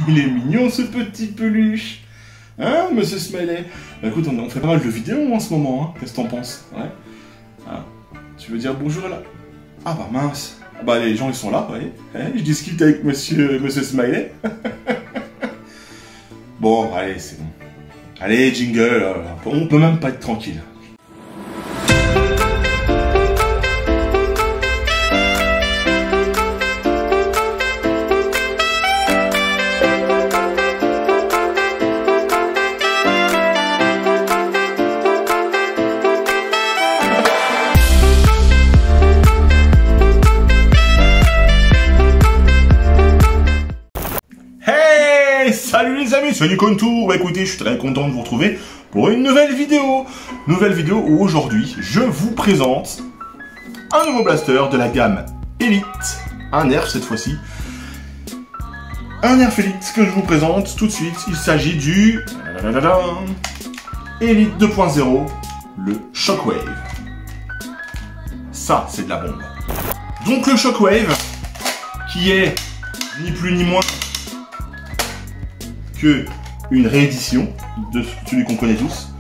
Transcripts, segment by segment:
Il est mignon ce petit peluche. Hein, monsieur Smiley? Bah écoute, on fait pas mal de vidéos en ce moment, hein. Qu'est-ce que t'en penses? Ouais. Ah, tu veux dire bonjour là? Ah bah mince. Bah les gens ils sont là, vous voyez. Hein, je discute avec monsieur Smiley. Bon, allez, c'est bon. Allez, jingle, on peut même pas être tranquille. Salut les amis, c'est Nikontour. Bah écoutez, je suis très content de vous retrouver pour une nouvelle vidéo. Nouvelle vidéo où aujourd'hui, je vous présente un nouveau blaster de la gamme Elite. Un nerf cette fois-ci. Un nerf Elite que je vous présente tout de suite. Il s'agit du Elite 2.0, le Shockwave. Ça, c'est de la bombe. Donc le Shockwave, qui est ni plus ni moins que une réédition de celui qu'on connaît tous,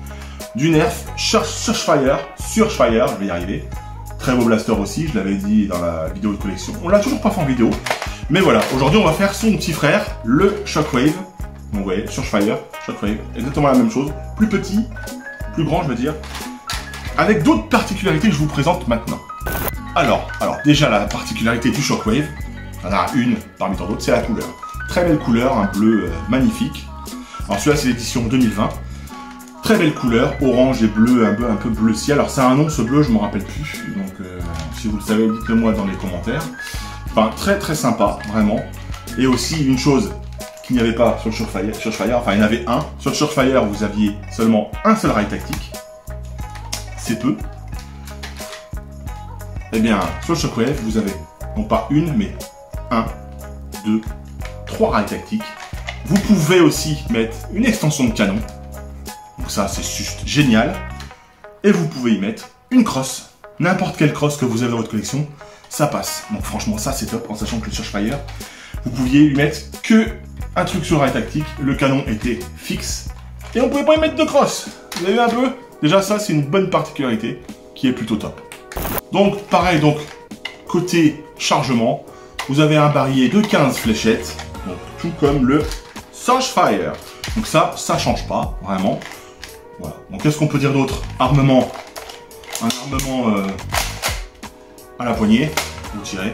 du Nerf Surfire, je vais y arriver. Très beau blaster aussi, je l'avais dit dans la vidéo de collection. On l'a toujours pas fait en vidéo, mais voilà, aujourd'hui on va faire son petit frère, le Shockwave. Donc vous voyez, Surfire, Shockwave, exactement la même chose, plus petit, plus grand je veux dire, avec d'autres particularités que je vous présente maintenant. Alors déjà la particularité du Shockwave, il y en a une parmi tant d'autres, c'est la couleur. Très belle couleur, un bleu magnifique. Alors celui-là c'est l'édition 2020. Très belle couleur, orange et bleu, un peu bleu ciel. Alors c'est un nom ce bleu, je ne me rappelle plus. Donc si vous le savez, dites-le moi dans les commentaires. Enfin très très sympa, vraiment. Et aussi une chose qu'il n'y avait pas sur le Surfire, enfin il y en avait un. Sur le Surfire vous aviez seulement un seul rail tactique. C'est peu. Eh bien sur le Shockwave vous avez non pas une mais 1, 2, 3 rails tactiques. Vous pouvez aussi mettre une extension de canon. Donc ça, c'est juste génial. Et vous pouvez y mettre une crosse. N'importe quelle crosse que vous avez dans votre collection, ça passe. Donc franchement, ça c'est top, en sachant que le Surfire, vous pouviez lui mettre que un truc sur rail tactique. Le canon était fixe. Et on pouvait pas y mettre de crosse. Vous avez vu un peu? Déjà ça, c'est une bonne particularité qui est plutôt top. Donc pareil, donc côté chargement, vous avez un barillet de 15 fléchettes. Donc, tout comme le Surfire. Donc ça change pas, vraiment. Voilà. Donc qu'est-ce qu'on peut dire d'autre? Armement. Un armement à la poignée, vous tirez.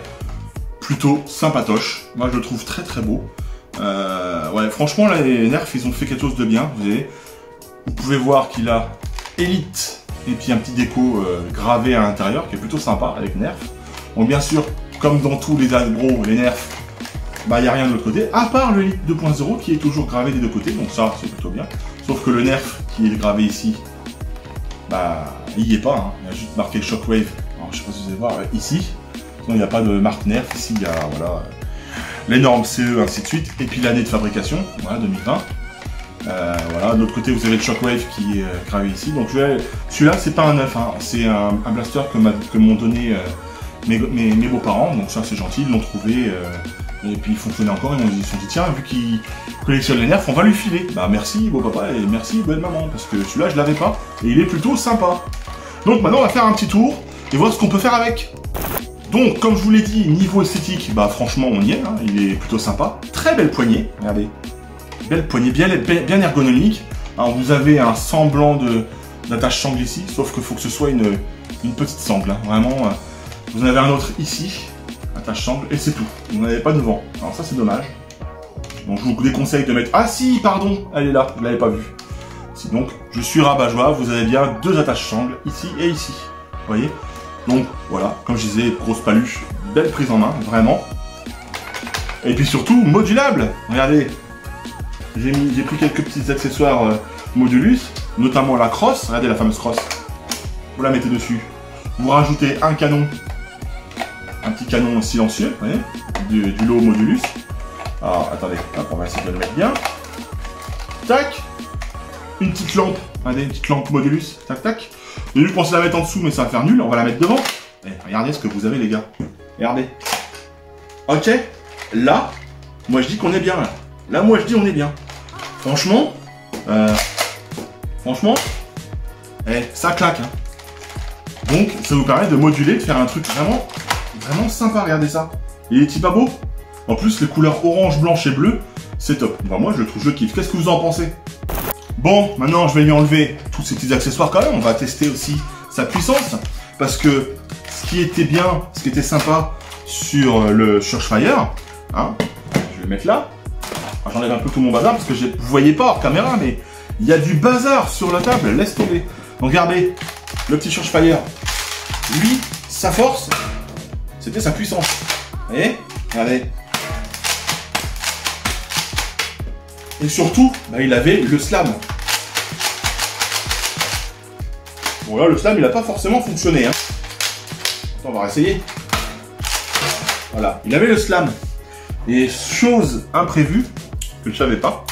Plutôt sympatoche. Moi je le trouve très très beau. Ouais, franchement là, les Nerfs ils ont fait quelque chose de bien. Vous pouvez voir qu'il a Elite et puis un petit déco gravé à l'intérieur qui est plutôt sympa avec Nerf. Donc bien sûr, comme dans tous les agros, les Nerfs, bah il n'y a rien de l'autre côté, à part le Elite 2.0 qui est toujours gravé des deux côtés, donc ça c'est plutôt bien. Sauf que le Nerf qui est gravé ici, bah il n'y est pas, hein. Il y a juste marqué Shockwave. Alors je sais pas si vous allez voir ici, sinon il n'y a pas de marque Nerf, ici il y a voilà, les normes CE ainsi de suite, et puis l'année de fabrication, voilà 2020. Voilà, de l'autre côté vous avez le Shockwave qui est gravé ici, donc celui-là c'est pas un neuf, hein. C'est un blaster que m'ont donné mes beaux-parents, donc ça c'est gentil, ils l'ont trouvé. Et puis il fonctionnait encore, et ils se sont dit tiens, vu qu'il collectionne les Nerfs, on va lui filer. Bah merci beau papa et merci bonne maman, parce que celui-là je l'avais pas, et il est plutôt sympa. Donc maintenant on va faire un petit tour, et voir ce qu'on peut faire avec. Donc comme je vous l'ai dit, niveau esthétique, bah franchement on y est, hein, il est plutôt sympa. Très belle poignée, regardez. Belle poignée, bien ergonomique. Alors vous avez un semblant d'attache sangle ici, sauf qu'il faut que ce soit une petite sangle, hein, vraiment. Vous en avez un autre ici. Attache sangle et c'est tout. Vous n'en avez pas devant. Alors ça c'est dommage. Donc je vous déconseille de mettre... Ah si, pardon, elle est là, vous ne l'avez pas vue. Si, donc je suis rabat-joie, vous avez bien deux attaches sangle, ici et ici. Vous voyez? Donc voilà, comme je disais, grosse paluche, belle prise en main, vraiment. Et puis surtout, modulable. Regardez, j'ai pris quelques petits accessoires Modulus, notamment la crosse. Regardez la fameuse crosse. Vous la mettez dessus. Vous rajoutez un canon. Un petit canon silencieux, vous voyez, du lot Modulus. Alors, attendez, hop, on va essayer de le mettre bien. Tac. Une petite lampe, regardez, une petite lampe Modulus, tac, tac. Au début, je pensais la mettre en dessous, mais ça va faire nul, on va la mettre devant. Et regardez ce que vous avez, les gars. Regardez. Ok, là, moi je dis qu'on est bien là. Là, moi, je dis on est bien. Franchement, ça claque. Hein. Donc, ça vous permet de moduler, de faire un truc vraiment sympa. Regardez ça. Il est pas beau? En plus, les couleurs orange, blanche et bleu, c'est top. Enfin, moi, je le trouve, je kiffe. Qu'est-ce que vous en pensez? Bon, maintenant, je vais lui enlever tous ces petits accessoires quand même. On va tester aussi sa puissance. Parce que ce qui était bien, ce qui était sympa sur le Surefire, hein, je vais le mettre là. J'enlève un peu tout mon bazar parce que vous voyez pas hors caméra, mais il y a du bazar sur la table. Laisse tomber. Donc, regardez, le petit Surefire, lui, sa force, c'était sa puissance. Vous voyez? Regardez. Et surtout, bah, il avait le slam. Bon là, le slam, il n'a pas forcément fonctionné. Hein. On va réessayer. Voilà, il avait le slam. Et chose imprévue, que je ne savais pas,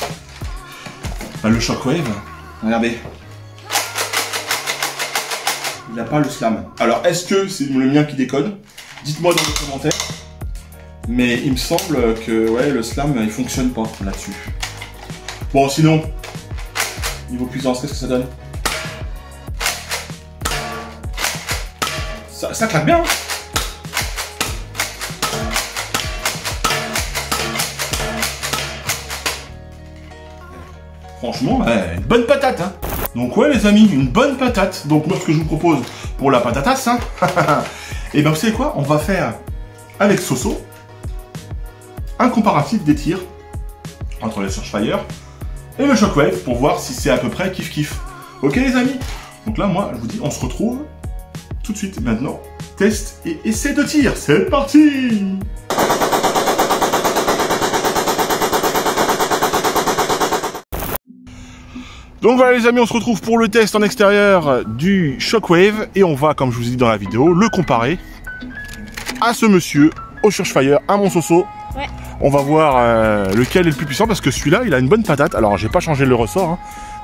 bah, le Shockwave, regardez. Il n'a pas le slam. Alors, est-ce que c'est le mien qui déconne? Dites-moi dans les commentaires. Mais il me semble que ouais, le slam, il fonctionne pas là-dessus. Bon, sinon, niveau puissance, qu'est-ce que ça donne? Ça claque bien. Hein. Franchement, une bonne patate. Hein. Donc ouais, les amis, une bonne patate. Donc moi, ce que je vous propose pour la patatasse, hein, et ben vous savez quoi? On va faire avec Soso un comparatif des tirs entre le Surefire et le Shockwave pour voir si c'est à peu près kiff-kiff. Ok les amis? Donc là, moi, je vous dis, on se retrouve tout de suite maintenant. Test et essai de tir. C'est parti! Donc voilà les amis, on se retrouve pour le test en extérieur du Shockwave et on va, comme je vous ai dit dans la vidéo, le comparer à ce monsieur, au Surefire, à mon Soso. Ouais. On va voir lequel est le plus puissant parce que celui-là, il a une bonne patate. Alors, j'ai pas changé le ressort, hein,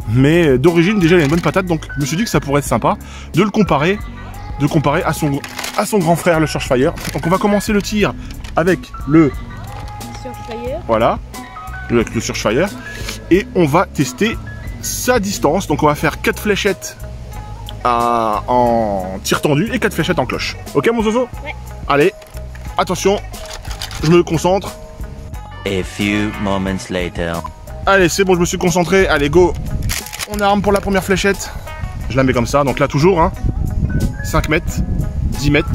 mais d'origine, déjà, il a une bonne patate. Donc, je me suis dit que ça pourrait être sympa de le comparer, à son grand frère, le Surefire. Donc, on va commencer le tir avec le Surefire. Voilà, avec le Surefire. Et on va tester sa distance. Donc, on va faire 4 fléchettes en tir tendu et 4 fléchettes en cloche. Ok, mon Soso? Ouais. Allez, attention, je me concentre. A few moments later. Allez, c'est bon, je me suis concentré. Allez, go. On arme pour la première fléchette. Je la mets comme ça. Donc là, toujours, hein. 5 mètres, 10 mètres,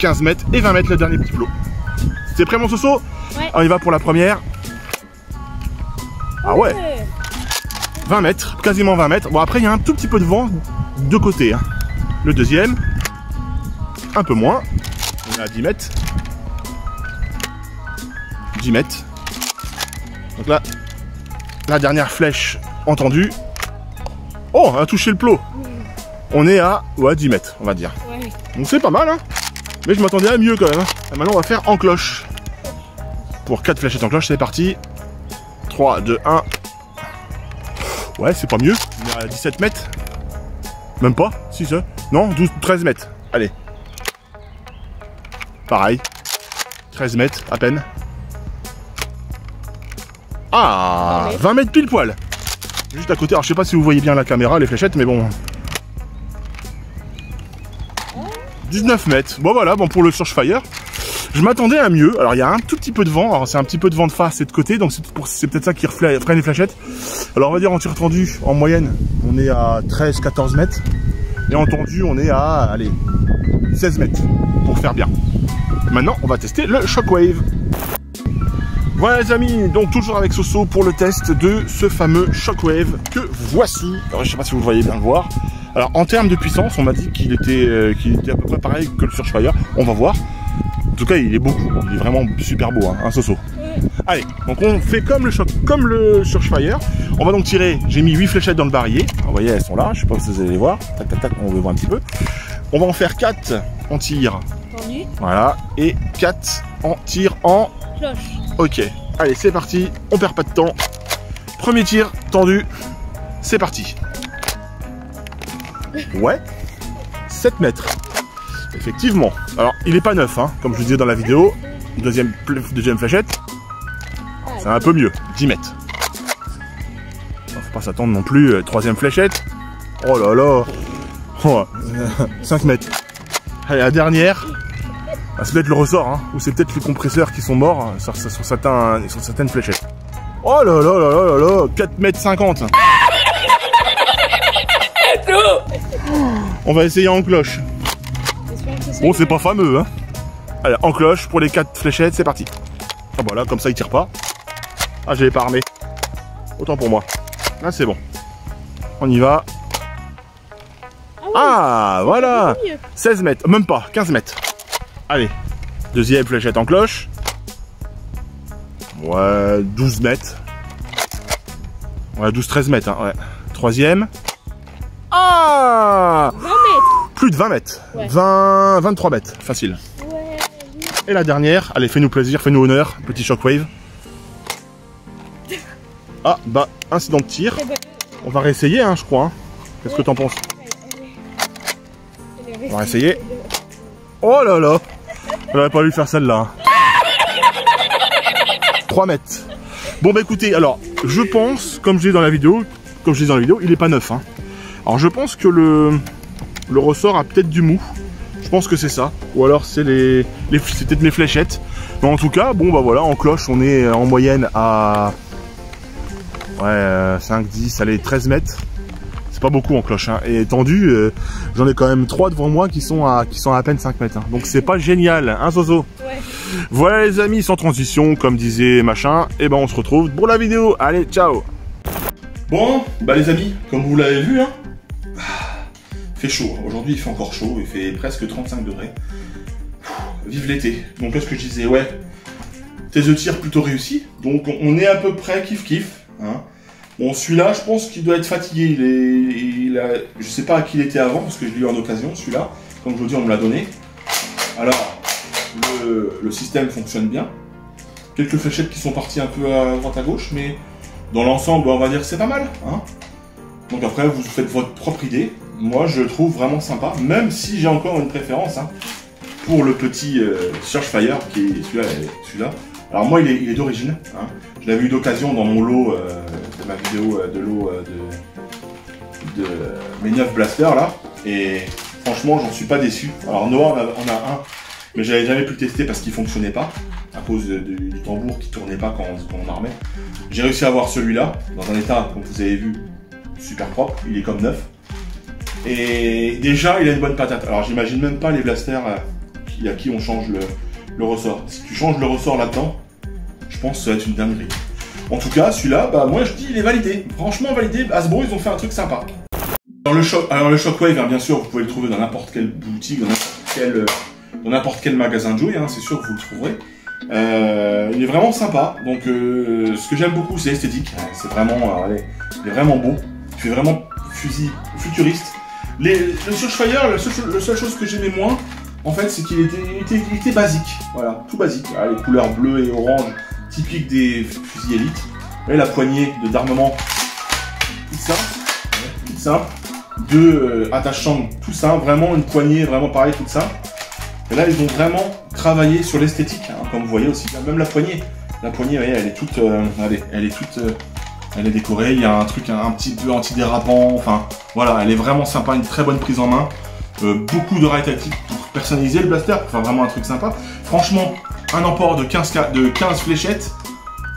15 mètres et 20 mètres, le dernier petit flot. C'est prêt, mon Soso? Ouais. On y va pour la première. Ah ouais. 20 mètres, quasiment 20 mètres. Bon, après, il y a un tout petit peu de vent de côté. Hein. Le deuxième. Un peu moins. On est à 10 mètres. 10 mètres. Donc là, la dernière flèche entendue. Oh, on a touché le plot. On est à 10 mètres, on va dire. Ouais. Donc c'est pas mal, hein. Mais je m'attendais à mieux quand même. Hein. Et maintenant, on va faire en cloche. Pour 4 fléchettes en cloche, c'est parti. 3, 2, 1. Ouais, c'est pas mieux. On est à 17 mètres. Même pas, si ça. Non, 12, 13 mètres. Allez. Pareil. 13 mètres, à peine. Ah, 20 mètres pile poil. Juste à côté. Alors, je sais pas si vous voyez bien la caméra, les fléchettes, mais bon. 19 mètres. Bon, voilà, bon, pour le Surefire. Je m'attendais à mieux. Alors, il y a un tout petit peu de vent. Alors, c'est un petit peu de vent de face et de côté. Donc, c'est peut-être ça qui freine les fléchettes. Alors, on va dire en tir tendu, en moyenne, on est à 13-14 mètres. Et en tendu, on est à, allez, 16 mètres. Pour faire bien. Maintenant, on va tester le Shockwave. Voilà les amis, donc toujours avec Soso pour le test de ce fameux Shockwave que voici. Alors, je sais pas si vous voyez bien le voir. Alors en termes de puissance, on m'a dit qu'il était à peu près pareil que le Surefire. On va voir. En tout cas, il est beau. Il est vraiment super beau, hein, Soso. Allez, donc on fait comme le Surefire. On va donc tirer, j'ai mis 8 fléchettes dans le barillet. Vous voyez, elles sont là, je sais pas si vous allez les voir. Tac, tac, tac, on les voit un petit peu. On va en faire 4 en tir. Tendu. Voilà, et 4 en tir en Cloche. Ok, allez, c'est parti, on perd pas de temps. Premier tir, tendu, c'est parti. Ouais, 7 mètres. Effectivement. Alors, il est pas neuf, hein, comme je vous disais dans la vidéo. Deuxième fléchette. C'est un peu mieux. 10 mètres. Faut pas s'attendre non plus. Troisième fléchette. Oh là là. Oh, 5 mètres. Allez, la dernière. Ah, c'est peut-être le ressort, hein, ou c'est peut-être les compresseurs qui sont morts sur certaines fléchettes. Oh là là là là là là, 4 mètres 50. On va essayer en cloche. Bon, c'est pas fameux, hein. Allez, en cloche pour les 4 fléchettes, c'est parti. Ah bah là, comme ça, il tire pas. Ah, je l'ai pas armé. Autant pour moi. Là, c'est bon. On y va. Ah, voilà. 16 mètres, même pas, 15 mètres. Allez, deuxième fléchette en cloche. Ouais, 12 mètres. Ouais, 12-13 mètres, hein, ouais. Troisième. Ah, 20 mètres. Plus de 20 mètres. Ouais. 23 mètres, facile. Ouais. Et la dernière, allez, fais-nous plaisir, fais-nous honneur, petit shockwave. Ah, bah, incident de tir. On va réessayer, hein, je crois. Hein. Qu'est-ce que t'en penses? On va essayer. Oh là là, j'aurais pas dû faire celle-là. 3 mètres. Bon bah écoutez, alors, je pense, comme je dis dans la vidéo, il est pas neuf. Hein. Alors je pense que le ressort a peut-être du mou. Je pense que c'est ça. Ou alors c'est c'est peut-être mes fléchettes. Mais en tout cas, bon bah voilà, en cloche, on est en moyenne à 5, 10, allez, 13 mètres. C'est pas beaucoup en cloche, hein. Et tendu, j'en ai quand même 3 devant moi qui sont à peine 5 mètres. Hein. Donc c'est pas génial, hein, Zozo? Ouais. Voilà les amis, sans transition, comme disait machin, et ben on se retrouve pour la vidéo. Allez, ciao. Bon, bah les amis, comme vous l'avez vu, hein, il fait chaud. Aujourd'hui il fait encore chaud, il fait presque 35 degrés. Vive l'été. Donc qu'est-ce que je disais? Ouais, tes tir plutôt réussis. Donc on est à peu près kiff-kiff. Hein. Bon, celui-là, je pense qu'il doit être fatigué. Je sais pas à qui il était avant, parce que je l'ai eu en occasion, celui-là. Comme je vous dis, on me l'a donné. Alors, le système fonctionne bien. Quelques fléchettes qui sont parties un peu à droite à gauche, mais dans l'ensemble, on va dire que c'est pas mal. Hein. Donc après, vous faites votre propre idée. Moi, je le trouve vraiment sympa, même si j'ai encore une préférence hein, pour le petit Surfire, qui est celui-là. Alors moi, il est d'origine. Hein. Je l'avais eu d'occasion dans mon lot de ma vidéo de mes 9 blasters là. Et franchement, j'en suis pas déçu. Alors Noah on a un, mais j'avais jamais pu le tester parce qu'il fonctionnait pas à cause du tambour qui tournait pas quand on armait. J'ai réussi à avoir celui-là dans un état, comme vous avez vu, super propre. Il est comme neuf. Et déjà, il a une bonne patate. Alors j'imagine même pas les blasters à qui on change le ressort. Si tu changes le ressort là-dedans, je pense que ça va être une dinguerie. En tout cas, celui-là, bah moi je dis il est validé. Franchement validé, Hasbro ils ont fait un truc sympa. Alors le Shockwave, hein, bien sûr, vous pouvez le trouver dans n'importe quelle boutique, dans n'importe quel magasin de jouets, hein, c'est sûr que vous le trouverez. Il est vraiment sympa, donc ce que j'aime beaucoup c'est l'esthétique. C'est vraiment, il est vraiment beau. Il fait vraiment fusil futuriste. Le Surfire, la seule chose que j'aimais moins, en fait, c'est qu'il était basique. Voilà, tout basique. Ah, les couleurs bleues et orange, typiques des fusils élites. Et la poignée d'armement, toute simple. Deux attachants, tout simple. Vraiment une poignée, vraiment pareil, toute simple. Et là, ils ont vraiment travaillé sur l'esthétique, hein, comme vous voyez aussi. Même la poignée. La poignée, vous voyez, elle est toute, elle est décorée. Il y a un truc un petit peu antidérapant. Enfin, voilà, elle est vraiment sympa, une très bonne prise en main. Beaucoup de rails tactiques pour personnaliser le blaster, pour faire vraiment un truc sympa. Franchement, un emport de 15 fléchettes,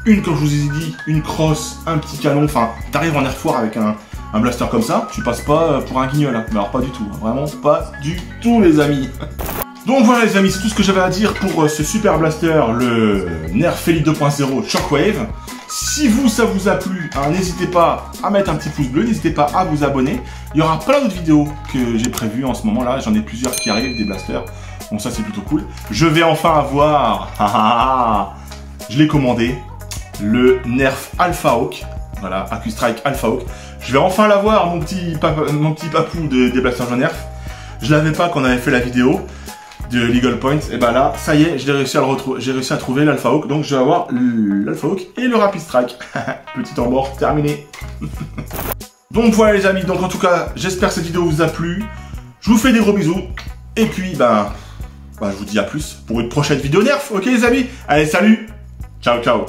une, comme je vous ai dit, une crosse, un petit canon. Enfin, t'arrives en air foire avec un blaster comme ça, tu passes pas pour un guignol. Hein. Mais alors pas du tout, hein. Vraiment pas du tout les amis. Donc voilà les amis, c'est tout ce que j'avais à dire pour ce super blaster, le Nerf Elite 2.0 Shockwave. Si ça vous a plu, hein, n'hésitez pas à mettre un petit pouce bleu, n'hésitez pas à vous abonner. Il y aura plein d'autres vidéos que j'ai prévues en ce moment là, j'en ai plusieurs qui arrivent, des blasters. Donc ça c'est plutôt cool. Je vais enfin avoir, je l'ai commandé, le Nerf Alpha Hawk. Voilà, AccuStrike Alpha Hawk. Je vais enfin l'avoir, mon petit papou des blasters de Nerf. Je l'avais pas quand on avait fait la vidéo de Legal Point, et bah là, ça y est, j'ai réussi à le retrouver, j'ai réussi à trouver l'Alpha Hawk, donc je vais avoir l'Alpha Hawk et le Rapid Strike. Petit embord terminé. Donc voilà les amis, donc en tout cas, j'espère que cette vidéo vous a plu. Je vous fais des gros bisous, et puis bah je vous dis à plus pour une prochaine vidéo Nerf, ok les amis? Allez, salut, ciao ciao.